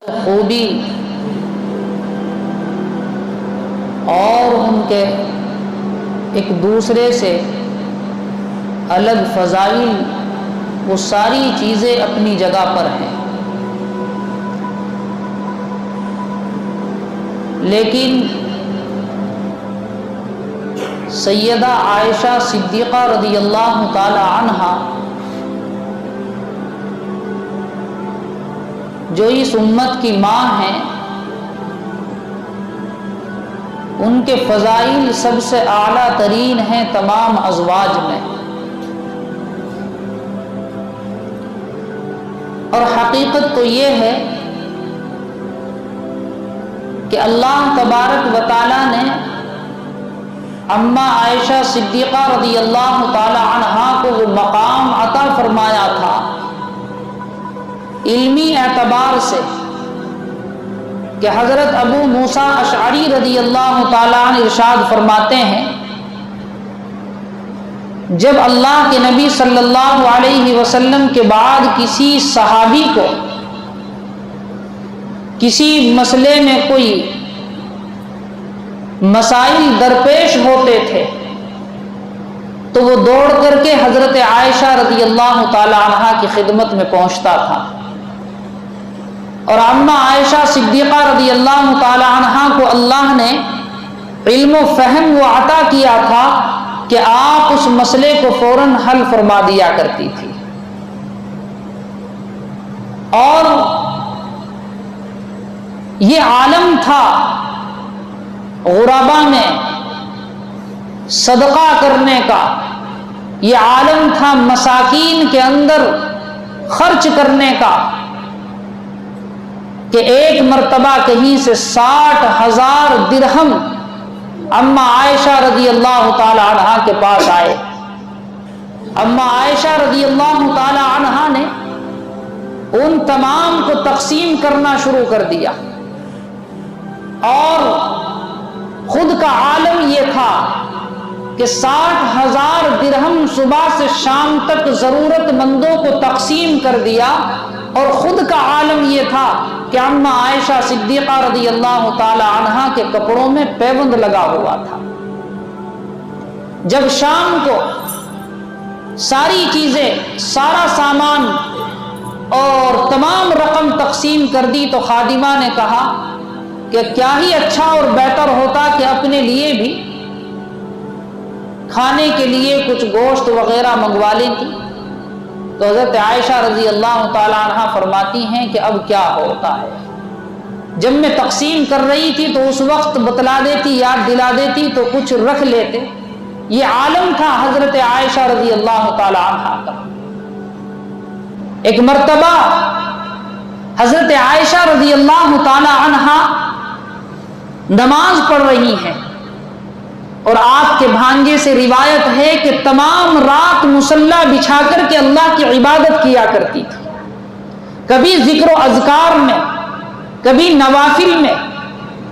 خوبی اور ان کے ایک دوسرے سے الگ فضائل، وہ ساری چیزیں اپنی جگہ پر ہیں، لیکن سیدہ عائشہ صدیقہ رضی اللہ تعالی عنہا جو اس امت کی ماں ہیں، ان کے فضائل سب سے اعلیٰ ترین ہیں تمام ازواج میں، اور حقیقت تو یہ ہے کہ اللہ تبارک و تعالیٰ نے اماں عائشہ صدیقہ رضی اللہ تعالی عنہا کو وہ مقام عطا فرمایا تھا علمی اعتبار سے کہ حضرت ابو موسیٰ اشعری رضی اللہ تعالیٰ عنہ ارشاد فرماتے ہیں، جب اللہ کے نبی صلی اللہ علیہ وسلم کے بعد کسی صحابی کو کسی مسئلے میں کوئی مسائل درپیش ہوتے تھے تو وہ دوڑ کر کے حضرت عائشہ رضی اللہ تعالی عنہا کی خدمت میں پہنچتا تھا، اور اماں عائشہ صدیقہ رضی اللہ تعالی عنہا کو اللہ نے علم و فہم وہ عطا کیا تھا کہ آپ اس مسئلے کو فوراً حل فرما دیا کرتی تھی، اور یہ عالم تھا غربا میں صدقہ کرنے کا، یہ عالم تھا مساکین کے اندر خرچ کرنے کا، کہ ایک مرتبہ کہیں سے 60,000 درہم اماں عائشہ رضی اللہ تعالی عنہا کے پاس آئے۔ اماں عائشہ رضی اللہ تعالی عنہا نے ان تمام کو تقسیم کرنا شروع کر دیا، اور خود کا عالم یہ تھا کہ 60,000 درہم صبح سے شام تک ضرورت مندوں کو تقسیم کر دیا، اور خود کا عالم یہ تھا کہ اماں عائشہ صدیقہ رضی اللہ تعالی عنہا کے کپڑوں میں پیوند لگا ہوا تھا۔ جب شام کو ساری چیزیں، سارا سامان اور تمام رقم تقسیم کر دی تو خادمہ نے کہا کہ کیا ہی اچھا اور بہتر ہوتا کہ اپنے لیے بھی کھانے کے لیے کچھ گوشت وغیرہ منگوا لیتی۔ تو حضرت عائشہ رضی اللہ تعالی عنہ فرماتی ہیں کہ اب کیا ہوتا ہے، جب میں تقسیم کر رہی تھی تو اس وقت بتلا دیتی، یاد دلا دیتی تو کچھ رکھ لیتے۔ یہ عالم تھا حضرت عائشہ رضی اللہ تعالی عنہ کا۔ ایک مرتبہ حضرت عائشہ رضی اللہ تعالی عنہ نماز پڑھ رہی ہیں، اور آپ کے بھانجے سے روایت ہے کہ تمام رات مصلی بچھا کر کے اللہ کی عبادت کیا کرتی تھی، کبھی ذکر و اذکار میں، کبھی نوافل میں،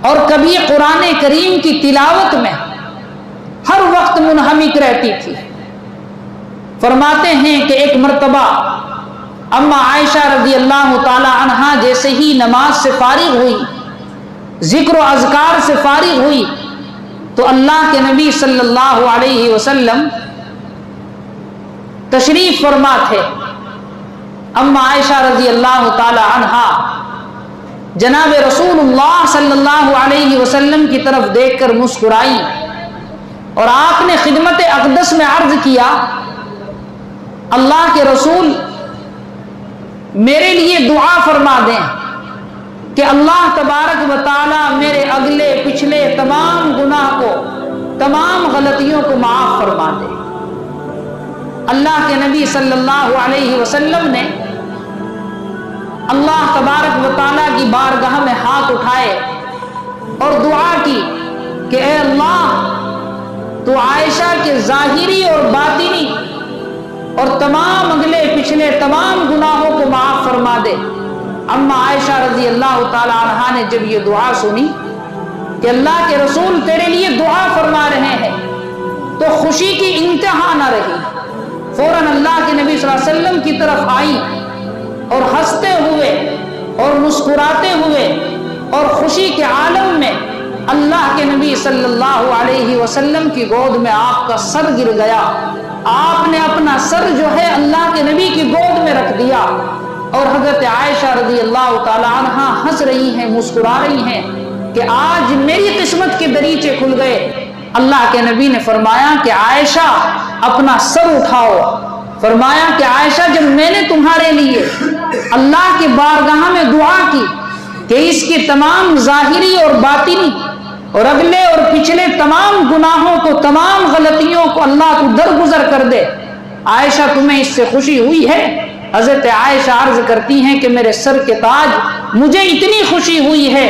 اور کبھی قرآن کریم کی تلاوت میں، ہر وقت منہمک رہتی تھی۔ فرماتے ہیں کہ ایک مرتبہ اماں عائشہ رضی اللہ تعالی عنہا جیسے ہی نماز سے فارغ ہوئی، ذکر و اذکار سے فارغ ہوئی، تو اللہ کے نبی صلی اللہ علیہ وسلم تشریف فرما تھے۔ اماں عائشہ رضی اللہ تعالی عنہا جناب رسول اللہ صلی اللہ علیہ وسلم کی طرف دیکھ کر مسکرائی، اور آپ نے خدمت اقدس میں عرض کیا، اللہ کے رسول میرے لیے دعا فرما دیں کہ اللہ تبارک و تعالی میرے اگلے پچھلے تمام گناہ کو، تمام غلطیوں کو معاف فرما دے۔ اللہ کے نبی صلی اللہ علیہ وسلم نے اللہ تبارک و تعالی کی بارگاہ میں ہاتھ اٹھائے اور دعا کی کہ اے اللہ، تو عائشہ کے ظاہری اور باطنی اور تمام اگلے پچھلے تمام گناہوں کو معاف فرما دے۔ اماں عائشہ رضی اللہ تعالی عنہا نے جب یہ دعا سنی کہ اللہ کے رسول تیرے لیے دعا فرما رہے ہیں، تو خوشی کی انتہا نہ رہی، فوراً اللہ کے نبی صلی اللہ علیہ وسلم کی طرف آئی اور ہنستے ہوئے اور مسکراتے ہوئے بےہوشی کے عالم میں اللہ کے نبی صلی اللہ علیہ وسلم کی گود میں آپ کا سر گر گیا. آپ نے اپنا سر جو ہے اللہ کے نبی کی گود میں رکھ دیا اور حضرت عائشہ رضی اللہ تعالی عنہا ہنس رہی ہیں, مسکرا رہی ہیں کہ آج میری قسمت کے دریچے کھل گئے. اللہ کے نبی نے فرمایا کہ عائشہ اپنا سر اٹھاؤ. فرمایا کہ عائشہ جب میں نے تمہارے لیے اللہ کے بارگاہ میں دعا کی کہ اس کے تمام ظاہری اور باطنی اور اگلے اور پچھلے تمام گناہوں کو, تمام غلطیوں کو اللہ تو درگزر کر دے, عائشہ تمہیں اس سے خوشی ہوئی ہے؟ حضرت عائشہ عرض کرتی ہیں کہ میرے سر کے تاج مجھے اتنی خوشی ہوئی ہے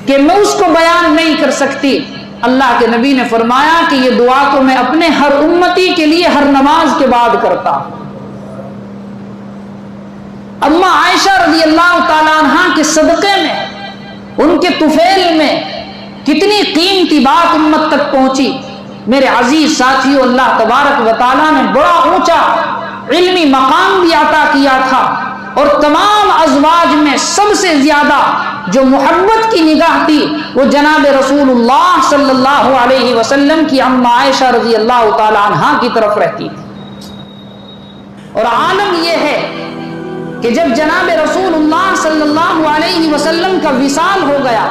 کہ میں اس کو بیان نہیں کر سکتی. اللہ کے نبی نے فرمایا کہ یہ دعا تو میں اپنے ہر امتی کے لیے ہر نماز کے بعد کرتا ہوں. اما عائشہ رضی اللہ تعالی عنہ کے صدقے میں, ان کے طفیل میں کتنی قیمتی بات امت تک پہنچی. میرے عزیز ساتھیوں, اللہ تبارک و تعالیٰ نے بڑا اونچا علمی مقام بھی عطا کیا تھا اور تمام ازواج میں سب سے زیادہ جو محبت کی نگاہ تھی وہ جناب رسول اللہ صلی اللہ علیہ وسلم کی اما عائشہ رضی اللہ تعالی عنہا کی طرف رہتی تھی. اور عالم یہ ہے کہ جب جناب رسول اللہ صلی اللہ علیہ وسلم کا وصال ہو گیا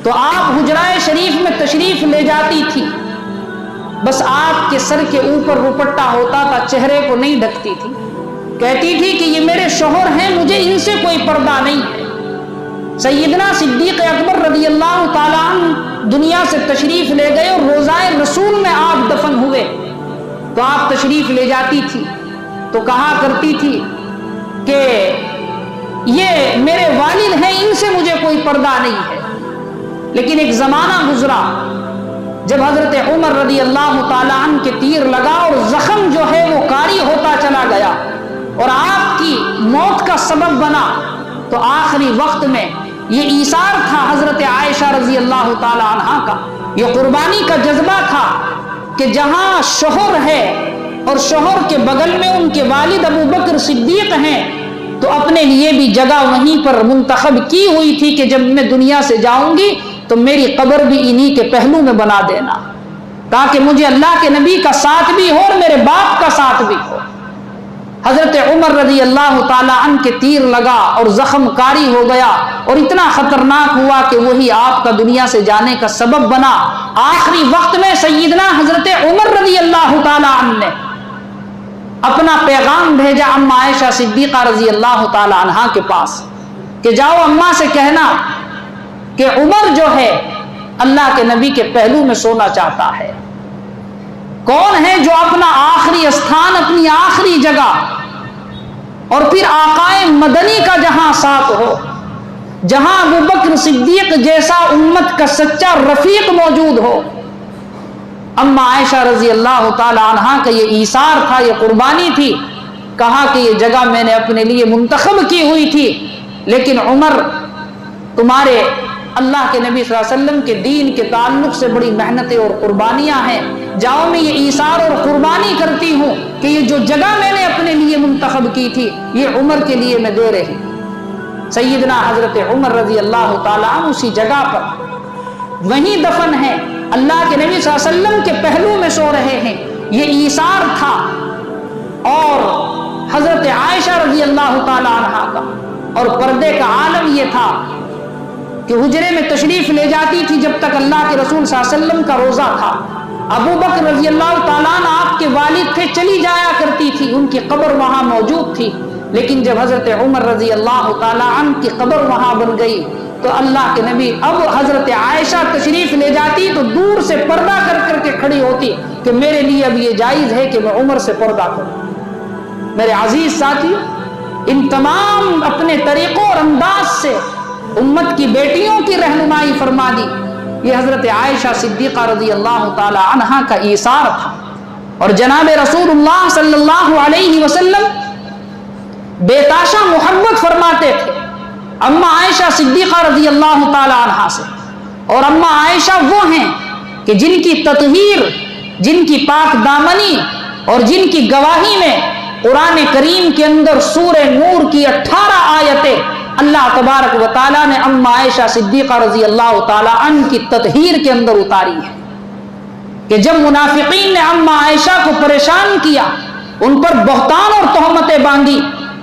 تو آپ حجرائے شریف میں تشریف لے جاتی تھی. بس آپ کے سر کے اوپر دوپٹہ ہوتا تھا, چہرے کو نہیں ڈھکتی تھی. کہتی تھی کہ یہ میرے شوہر ہیں, مجھے ان سے کوئی پردہ نہیں ہے. سیدنا صدیق اکبر رضی اللہ تعالیٰ عنہ دنیا سے تشریف لے گئے اور روضائے رسول میں آپ دفن ہوئے تو آپ تشریف لے جاتی تھی تو کہا کرتی تھی کہ یہ میرے والد ہیں, ان سے مجھے کوئی پردہ نہیں ہے. لیکن ایک زمانہ گزرا جب حضرت عمر رضی اللہ تعالیٰ عنہ کے تیر لگا اور زخم جو ہے وہ کاری ہوتا چلا گیا اور آپ کی موت کا سبب بنا, تو آخری وقت میں یہ ایثار تھا حضرت عائشہ رضی اللہ تعالیٰ عنہ کا, یہ قربانی کا جذبہ تھا کہ جہاں شوہر ہے اور شوہر کے بغل میں ان کے والد ابو بکر صدیق ہیں تو اپنے لیے بھی جگہ وہیں پر منتخب کی ہوئی تھی کہ جب میں دنیا سے جاؤں گی تو میری قبر بھی انہی کے پہلو میں بنا دینا تاکہ مجھے اللہ کے نبی کا ساتھ بھی ہو اور میرے باپ کا ساتھ بھی ہو. حضرت عمر رضی اللہ تعالیٰ عنہ کے تیر لگا اور زخم کاری ہو گیا اور اتنا خطرناک ہوا کہ وہی آپ کا دنیا سے جانے کا سبب بنا. آخری وقت میں سیدنا حضرت عمر رضی اللہ تعالیٰ عنہ نے اپنا پیغام بھیجا اما عائشہ صدیقہ رضی اللہ تعالیٰ عنہ کے پاس کہ جاؤ اماں سے کہنا کہ عمر جو ہے اللہ کے نبی کے پہلو میں سونا چاہتا ہے. کون ہے جو اپنا آخری استھان, اپنی آخری جگہ اور پھر آقائے مدنی کا جہاں ساتھ ہو, جہاں ابو بکر صدیق جیسا امت کا سچا رفیق موجود ہو. اما عائشہ رضی اللہ تعالی عنہا کا یہ ایثار تھا, یہ قربانی تھی. کہا کہ یہ جگہ میں نے اپنے لیے منتخب کی ہوئی تھی, لیکن عمر تمہارے اللہ کے نبی صلی اللہ علیہ وسلم کے دین کے تعلق سے بڑی محنتیں اور قربانیاں ہیں, جاؤ میں یہ ایثار اور قربانی کرتی ہوں کہ یہ جو جگہ میں نے اپنے لیے منتخب کی تھی یہ عمر کے لیے میں دے رہی. سیدنا حضرت عمر رضی اللہ تعالیٰ عنہ اسی جگہ پر وہیں دفن ہے, اللہ کے نبی صلی اللہ علیہ وسلم کے پہلو میں سو رہے ہیں. یہ ایثار تھا. اور حضرت عائشہ رضی اللہ تعالیٰ عنہ کا اور پردے کا عالم یہ تھا کہ حجرے میں تشریف لے جاتی تھی جب تک اللہ کے رسول صلی اللہ علیہ وسلم کا روزہ تھا. ابو بکر رضی اللہ تعالیٰ عنہ آپ کے والد تھے, چلی جایا کرتی تھی, ان کی قبر وہاں موجود تھی. لیکن جب حضرت عمر رضی اللہ تعالیٰ عنہ کی قبر وہاں بن گئی تو اللہ کے نبی اب حضرت عائشہ تشریف لے جاتی تو دور سے پردہ کر کر کے کھڑی ہوتی کہ میرے لیے اب یہ جائز ہے کہ میں عمر سے پردہ کروں. میرے عزیز ساتھی, ان تمام اپنے طریقوں اور انداز سے امت کی بیٹیوں کی رہنمائی فرما دی. یہ حضرت عائشہ صدیقہ رضی اللہ تعالی عنہا کا ایثار تھا. اور جناب رسول اللہ صلی اللہ علیہ وسلم بے تاشا محبت فرماتے تھے اما عائشہ صدیقہ رضی اللہ تعالی عنہا سے. اور اما عائشہ وہ ہیں کہ جن کی تطہیر, جن کی پاک دامنی اور جن کی گواہی میں قرآن کریم کے اندر سورہ نور کی 18 آیتیں اللہ تبارک و تعالیٰ نے ام عائشہ صدیقہ رضی اللہ تعالیٰ عنہ کی تطہیر کے اندر اتاری ہے کہ جب منافقین نے ام عائشہ کو پریشان کیا، ان پر بہتان اور تہمتیں باندھی،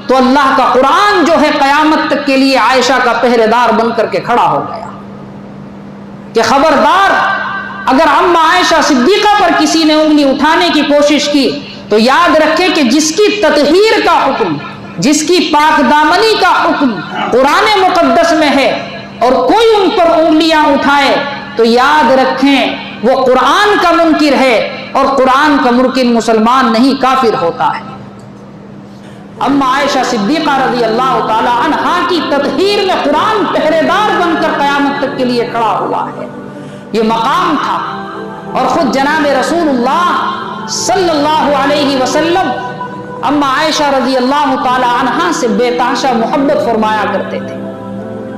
تو اللہ کا قرآن جو ہے قیامت تک کے لیے عائشہ کا پہرے دار بن کر کے کھڑا ہو گیا کہ خبردار، اگر ام عائشہ صدیقہ پر کسی نے انگلی اٹھانے کی کوشش کی تو یاد رکھے کہ جس کی تطہیر کا حکم، جس کی پاک دامنی کا حکم قرآن مقدس میں ہے، اور کوئی ان پر انگلیاں اٹھائے تو یاد رکھیں وہ قرآن کا منکر ہے، اور قرآن کا منکر مسلمان نہیں کافر ہوتا ہے۔ اما عائشہ صدیقہ رضی اللہ تعالی عنہا کی تطہیر میں قرآن پہرے دار بن کر قیامت تک کے لیے کھڑا ہوا ہے، یہ مقام تھا۔ اور خود جناب رسول اللہ صلی اللہ علیہ وسلم اما عائشہ رضی اللہ تعالی عنہا سے بے تحاشا محبت فرمایا کرتے تھے۔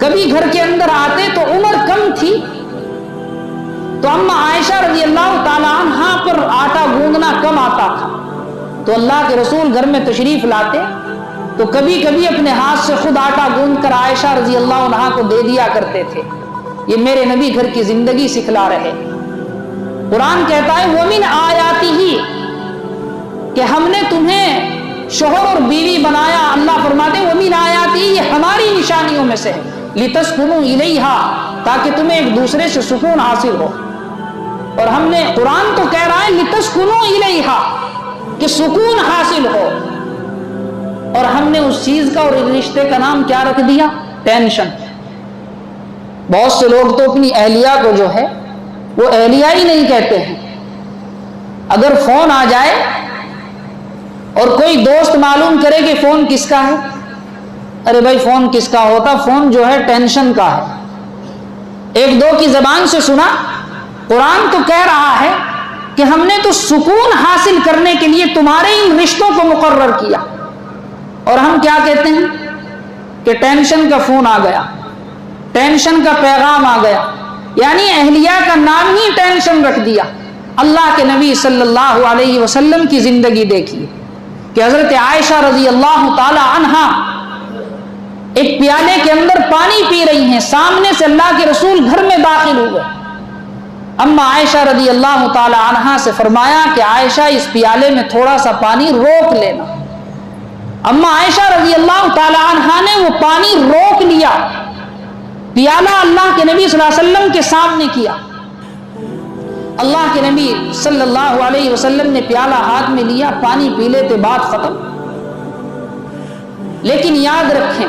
کبھی گھر کے اندر آتے تو عمر کم تھی، تو اما عائشہ رضی اللہ تعالی عنہا پر آٹا گوندنا کم آتا تھا، تو اللہ کے رسول گھر میں تشریف لاتے تو کبھی کبھی اپنے ہاتھ سے خود آٹا گوندھ کر عائشہ رضی اللہ عنہا کو دے دیا کرتے تھے۔ یہ میرے نبی گھر کی زندگی سکھلا رہے۔ قرآن کہتا ہے وَمِنْ آیَاتِهِ کہ ہم نے تمہیں شوہر اور بیوی بنایا۔ اللہ فرماتے ہیں وَمِنْ آیَاتِهِ یہ ہماری نشانیوں میں سے ہے، لِتَسْكُنُوا إِلَيْهَا تاکہ تمہیں ایک دوسرے سے سکون حاصل ہو۔ اور ہم نے قرآن تو کہہ رہا ہے لِتَسْكُنُوا إِلَيْهَا کہ سکون حاصل ہو، اور ہم نے اس چیز کا اور رشتے کا نام کیا رکھ دیا؟ ٹینشن۔ بہت سے لوگ تو اپنی اہلیہ کو جو ہے وہ اہلیہ ہی نہیں کہتے ہیں۔ اگر فون آ جائے اور کوئی دوست معلوم کرے کہ فون کس کا ہے، ارے بھائی فون کس کا ہوتا، فون جو ہے ٹینشن کا ہے۔ ایک دو کی زبان سے سنا، قرآن تو کہہ رہا ہے کہ ہم نے تو سکون حاصل کرنے کے لیے تمہارے ان رشتوں کو مقرر کیا، اور ہم کیا کہتے ہیں کہ ٹینشن کا فون آ گیا، ٹینشن کا پیغام آ گیا، یعنی اہلیہ کا نام ہی ٹینشن رکھ دیا۔ اللہ کے نبی صلی اللہ علیہ وسلم کی زندگی دیکھیے کہ حضرت عائشہ رضی اللہ تعالی عنہا ایک پیالے کے اندر پانی پی رہی ہیں، سامنے سے اللہ کے رسول گھر میں داخل ہوئے۔ اما عائشہ رضی اللہ تعالی عنہا سے فرمایا کہ عائشہ اس پیالے میں تھوڑا سا پانی روک لینا۔ اما عائشہ رضی اللہ تعالی عنہا نے وہ پانی روک لیا، پیالہ اللہ کے نبی صلی اللہ علیہ وسلم کے سامنے کیا۔ اللہ کے نبی صلی اللہ علیہ وسلم نے پیالہ ہاتھ میں لیا، پانی پی لیتے، بات ختم۔ لیکن یاد رکھیں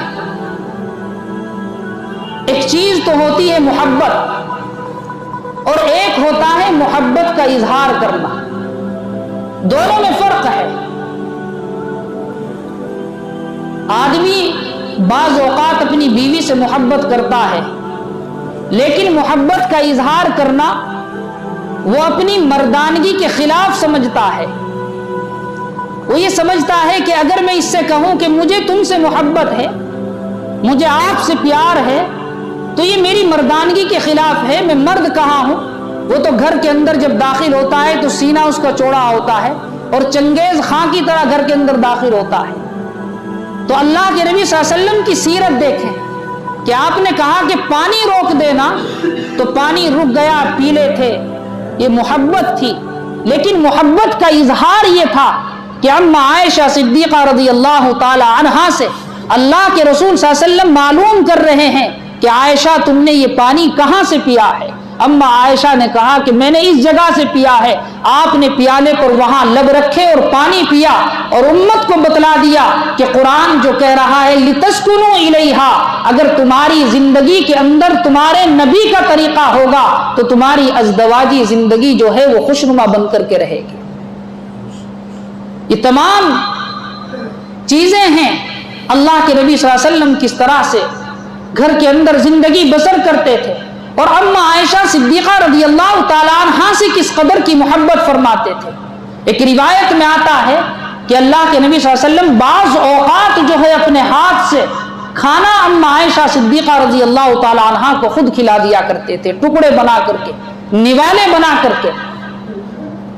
ایک چیز تو ہوتی ہے محبت، اور ایک ہوتا ہے محبت کا اظہار کرنا، دونوں میں فرق ہے۔ آدمی بعض اوقات اپنی بیوی سے محبت کرتا ہے، لیکن محبت کا اظہار کرنا وہ اپنی مردانگی کے خلاف سمجھتا ہے۔ وہ یہ سمجھتا ہے کہ اگر میں اس سے کہوں کہ مجھے تم سے محبت ہے، مجھے آپ سے پیار ہے، تو یہ میری مردانگی کے خلاف ہے، میں مرد کہاں ہوں۔ وہ تو گھر کے اندر جب داخل ہوتا ہے تو سینہ اس کا چوڑا ہوتا ہے اور چنگیز خان کی طرح گھر کے اندر داخل ہوتا ہے۔ تو اللہ کے نبی صلی اللہ علیہ وسلم کی سیرت دیکھیں کہ آپ نے کہا کہ پانی روک دینا، تو پانی رک گیا، پی لے تھے، یہ محبت تھی۔ لیکن محبت کا اظہار یہ تھا کہ اما عائشہ صدیقہ رضی اللہ تعالی عنہا سے اللہ کے رسول صلی اللہ علیہ وسلم معلوم کر رہے ہیں کہ عائشہ تم نے یہ پانی کہاں سے پیا ہے؟ اما عائشہ نے کہا کہ میں نے اس جگہ سے پیا ہے۔ آپ نے پیالے پر وہاں لب رکھے اور پانی پیا، اور امت کو بتلا دیا کہ قرآن جو کہہ رہا ہے لِتَسْكُنُوا إِلَيْهَا، اگر تمہاری زندگی کے اندر تمہارے نبی کا طریقہ ہوگا تو تمہاری ازدواجی زندگی جو ہے وہ خوشنما بن کر کے رہے گی۔ یہ تمام چیزیں ہیں اللہ کے نبی صلی اللہ علیہ وسلم کس طرح سے گھر کے اندر زندگی بسر کرتے تھے، اور اما عائشہ صدیقہ رضی اللہ تعالیٰ عنہا سے کس قدر کی محبت فرماتے تھے۔ ایک روایت میں آتا ہے کہ اللہ کے نبی صلی اللہ علیہ وسلم بعض اوقات جو ہے اپنے ہاتھ سے کھانا اما عائشہ صدیقہ رضی اللہ تعالیٰ عنہا کو خود کھلا دیا کرتے تھے، ٹکڑے بنا کر کے، نوالے بنا کر کے۔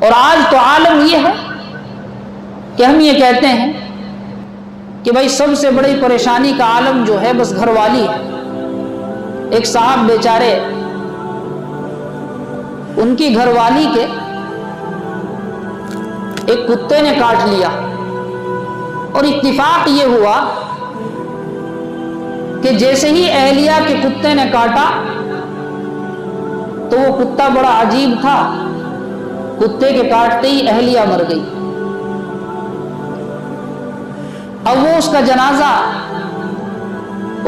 اور آج تو عالم یہ ہے کہ ہم یہ کہتے ہیں کہ بھائی سب سے بڑی پریشانی کا عالم جو ہے بس گھر والی ہے۔ ایک صاحب بیچارے، ان کی گھر والی کے ایک کتے نے کاٹ لیا، اور اتفاق یہ ہوا کہ جیسے ہی اہلیہ کے کتے نے کاٹا تو وہ کتا بڑا عجیب تھا، کتے کے کاٹتے ہی اہلیہ مر گئی۔ اب وہ اس کا جنازہ،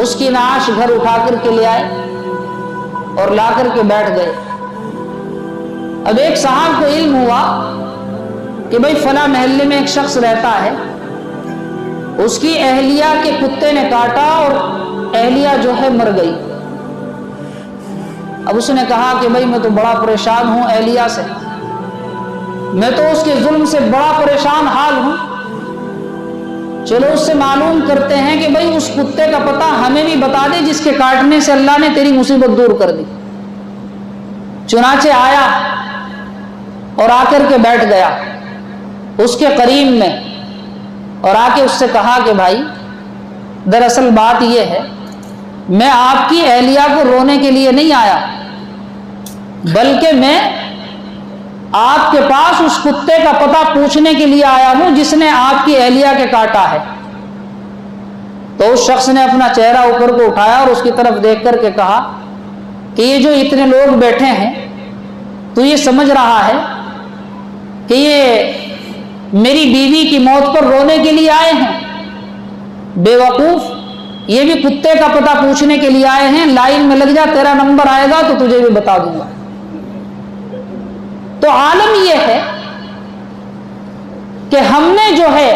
اس کی نعش گھر اٹھا کر کے لے آئے اور لا کر کے بیٹھ گئے۔ اب ایک صاحب کو علم ہوا کہ بھئی فلاں محلے میں ایک شخص رہتا ہے، اس کی اہلیہ کے کتے نے کاٹا اور اہلیہ جو ہے مر گئی۔ اب اس نے کہا کہ بھئی میں تو بڑا پریشان ہوں اہلیہ سے، میں تو اس کے ظلم سے بڑا پریشان حال ہوں، چلو اس سے معلوم کرتے ہیں کہ بھئی اس کتے کا پتہ ہمیں بھی بتا دے جس کے کاٹنے سے اللہ نے تیری مصیبت دور کر دی۔ چنانچہ آیا اور آ کر کے بیٹھ گیا اس کے قریب میں، اور آ کے اس سے کہا کہ بھائی دراصل بات یہ ہے، میں آپ کی اہلیہ کو رونے کے لیے نہیں آیا، بلکہ میں آپ کے پاس اس کتے کا پتہ پوچھنے کے لیے آیا ہوں جس نے آپ کی اہلیہ کے کاٹا ہے۔ تو اس شخص نے اپنا چہرہ اوپر کو اٹھایا اور اس کی طرف دیکھ کر کے کہا کہ یہ جو اتنے لوگ بیٹھے ہیں تو یہ سمجھ رہا ہے کہ یہ میری بیوی کی موت پر رونے کے لیے آئے ہیں؟ بے وقوف، یہ بھی کتے کا پتہ پوچھنے کے لیے آئے ہیں، لائن میں لگ جا، تیرا نمبر آئے گا تو تجھے بھی بتا دوں گا۔ تو عالم یہ ہے کہ ہم نے جو ہے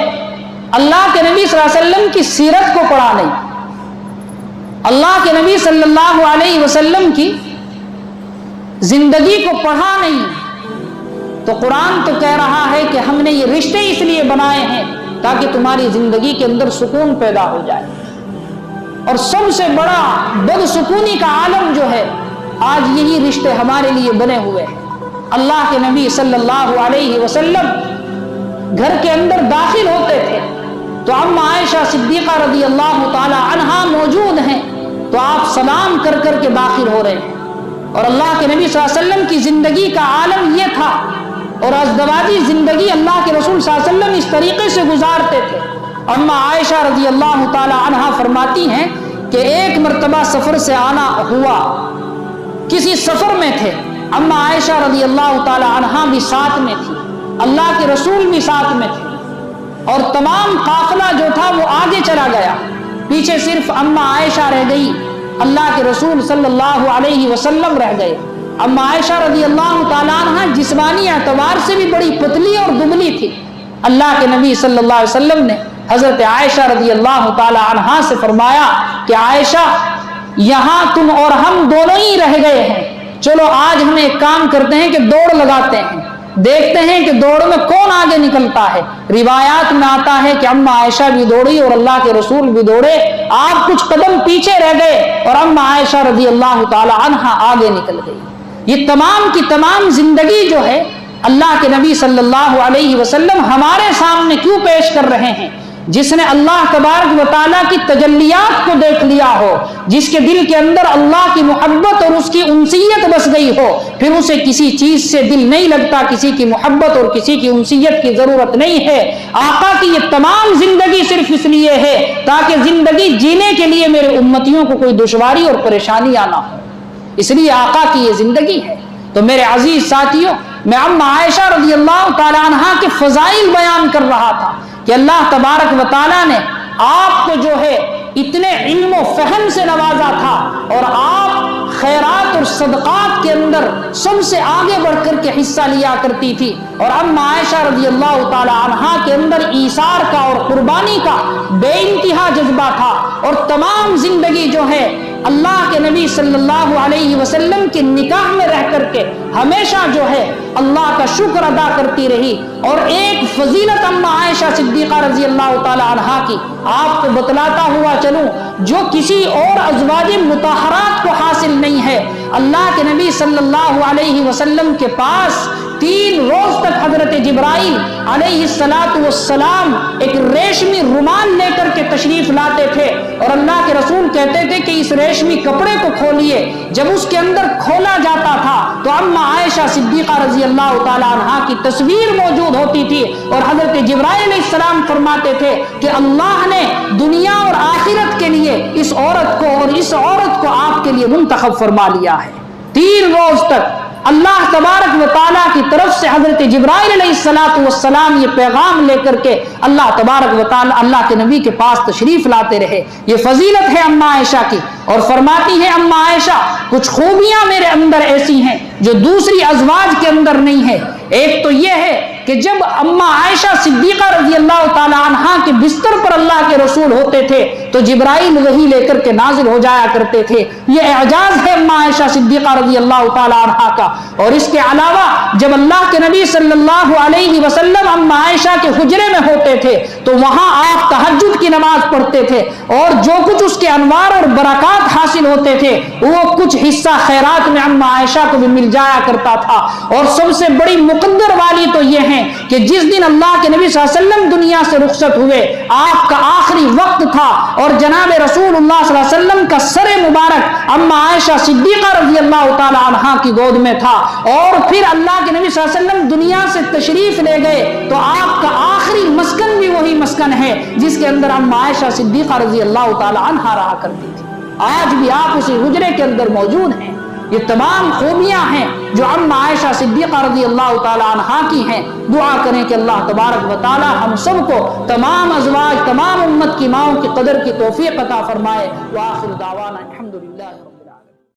اللہ کے نبی صلی اللہ علیہ وسلم کی سیرت کو پڑھا نہیں، اللہ کے نبی صلی اللہ علیہ وسلم کی زندگی کو پڑھا نہیں۔ تو قرآن تو کہہ رہا ہے کہ ہم نے یہ رشتے اس لیے بنائے ہیں تاکہ تمہاری زندگی کے اندر سکون پیدا ہو جائے۔ اور سب سے بڑا بدسکونی کا عالم جو ہے آج یہی رشتے ہمارے لیے بنے ہوئے ہیں۔ اللہ کے نبی صلی اللہ علیہ وسلم گھر کے اندر داخل ہوتے تھے تو اما عائشہ صدیقہ رضی اللہ تعالی عنہا موجود ہیں، تو آپ سلام کر کر کے داخل ہو رہے ہیں۔ اور اللہ کے نبی صلی اللہ علیہ وسلم کی زندگی کا عالم یہ تھا، اور ازدواجی زندگی اللہ کے رسول صلی اللہ علیہ وسلم اس طریقے سے گزارتے تھے۔ اما عائشہ رضی اللہ تعالی عنہا فرماتی ہیں کہ ایک مرتبہ سفر سے آنا ہوا، کسی سفر میں تھے، اما عائشہ رضی اللہ تعالی عنہا بھی ساتھ میں تھی، اللہ کے رسول بھی ساتھ میں تھے، اور تمام قافلہ جو تھا وہ آگے چلا گیا، پیچھے صرف اما عائشہ رہ گئی، اللہ کے رسول صلی اللہ علیہ وسلم رہ گئے۔ اما عائشہ رضی اللہ تعالیٰ عنہ جسمانی اعتبار سے بھی بڑی پتلی اور دبلی تھی۔ اللہ کے نبی صلی اللہ علیہ وسلم نے حضرت عائشہ رضی اللہ تعالیٰ عنہ سے فرمایا کہ عائشہ، یہاں تم اور ہم دونوں ہی رہ گئے ہیں، چلو آج ہم ایک کام کرتے ہیں کہ دوڑ لگاتے ہیں، دیکھتے ہیں کہ دوڑ میں کون آگے نکلتا ہے۔ روایات میں آتا ہے کہ اما عائشہ بھی دوڑی اور اللہ کے رسول بھی دوڑے، آپ کچھ قدم پیچھے رہ گئے اور اما عائشہ رضی اللہ تعالی عنہا آگے نکل گئی۔ یہ تمام کی تمام زندگی جو ہے اللہ کے نبی صلی اللہ علیہ وسلم ہمارے سامنے کیوں پیش کر رہے ہیں؟ جس نے اللہ تبارک و تعالیٰ کی تجلیات کو دیکھ لیا ہو، جس کے دل کے اندر اللہ کی محبت اور اس کی انسیت بس گئی ہو، پھر اسے کسی چیز سے دل نہیں لگتا، کسی کی محبت اور کسی کی انسیت کی ضرورت نہیں ہے۔ آقا کی یہ تمام زندگی صرف اس لیے ہے تاکہ زندگی جینے کے لیے میرے امتیوں کو کوئی دشواری اور پریشانی نہ ہو، اس لیے آقا کی یہ زندگی ہے۔ تو میرے عزیز ساتھیوں، میں اما عائشہ رضی اللہ تعالی عنہا کے فضائل بیان کر رہا تھا کہ اللہ تبارک و تعالیٰ نے آپ کو جو ہے اتنے علم و فہم سے نوازا تھا، اور آپ خیرات اور صدقات کے اندر سب سے آگے بڑھ کر کے حصہ لیا کرتی تھی، اور اما عائشہ رضی اللہ تعالی عنہا کے اندر ایثار کا اور قربانی کا بے انتہا جذبہ تھا، اور تمام زندگی جو ہے اللہ کے نبی صلی اللہ علیہ وسلم کے نکاح میں رہ کر کے ہمیشہ جو ہے اللہ کا شکر ادا کرتی رہی۔ اور ایک فضیلت اما عائشہ صدیقہ رضی اللہ تعالی عنہا کی آپ کو بتلاتا ہوا چلوں، جو کسی اور ازواج مطہرات کو حاصل نہیں ہے۔ اللہ کے نبی صلی اللہ علیہ وسلم کے پاس 3 روز تک حضرت جبرائیل علیہ ایک ریشمی رومال لے کر کے تشریف لاتے تھے اور اللہ کے رسول کہتے تھے کہ اس ریشمی کپڑے کو کھولیے. جب اس کے اندر کھولا جاتا تھا تو اما عائشہ صدیقہ رضی اللہ تعالی عنہا کی تصویر موجود ہوتی تھی اور حضرت جبرائیل علیہ السلام فرماتے تھے کہ اللہ نے دنیا اور آخرت کے لیے اس عورت کو اور اس عورت کو آپ کے لیے منتخب فرما لیا ہے. 3 روز تک اللہ تبارک و تعالیٰ کی طرف سے حضرت جبرائیل علیہ السلام یہ پیغام لے کر کے اللہ تبارک و تعالیٰ اللہ کے نبی کے پاس تشریف لاتے رہے. یہ فضیلت ہے اما عائشہ کی. اور فرماتی ہے اما عائشہ کچھ خوبیاں میرے اندر ایسی ہیں جو دوسری ازواج کے اندر نہیں ہے. ایک تو یہ ہے کہ جب اما عائشہ صدیقہ رضی اللہ تعالی عنہا کے بستر پر اللہ کے رسول ہوتے تھے تو جبرائیل وحی لے کر کے نازل ہو جایا کرتے تھے. یہ اعجاز ہے اما عائشہ صدیقہ رضی اللہ تعالی عنہا کا. اور اس کے علاوہ جب اللہ کے نبی صلی اللہ علیہ وسلم اما عائشہ کے حجرے میں ہوتے تھے تو وہاں آپ تہجد کی نماز پڑھتے تھے اور جو کچھ اس کے انوار اور برکات حاصل ہوتے تھے وہ کچھ حصہ خیرات میں اما عائشہ کو بھی مل جایا کرتا تھا. اور سب سے بڑی مقدر والی تو یہ ہے کہ جس دن اللہ کے نبی صلی اللہ علیہ وسلم دنیا سے رخصت ہوئے آپ کا آخری وقت تھا اور جناب رسول اللہ صلی اللہ علیہ وسلم کا سر مبارک اما عائشہ صدیقہ رضی اللہ تعالی عنہا کی گود میں تھا اور پھر اللہ کے نبی صلی اللہ علیہ وسلم دنیا سے تشریف لے گئے تو آپ کا آخری مسکن بھی وہی مسکن ہے جس کے اندر اما عائشہ صدیقہ رضی اللہ تعالی عنہا رہا کرتی تھی. آج بھی آپ اسی حجرے کے اندر موجود ہیں. یہ تمام خوبیاں ہیں جو اما عائشہ صدیقہ رضی اللہ تعالی عنہا کی ہیں. دعا کریں کہ اللہ تبارک و تعالی ہم سب کو تمام ازواج تمام امت کی ماؤں کی قدر کی توفیق عطا فرمائے. وآخر دعوانا الحمدللہ.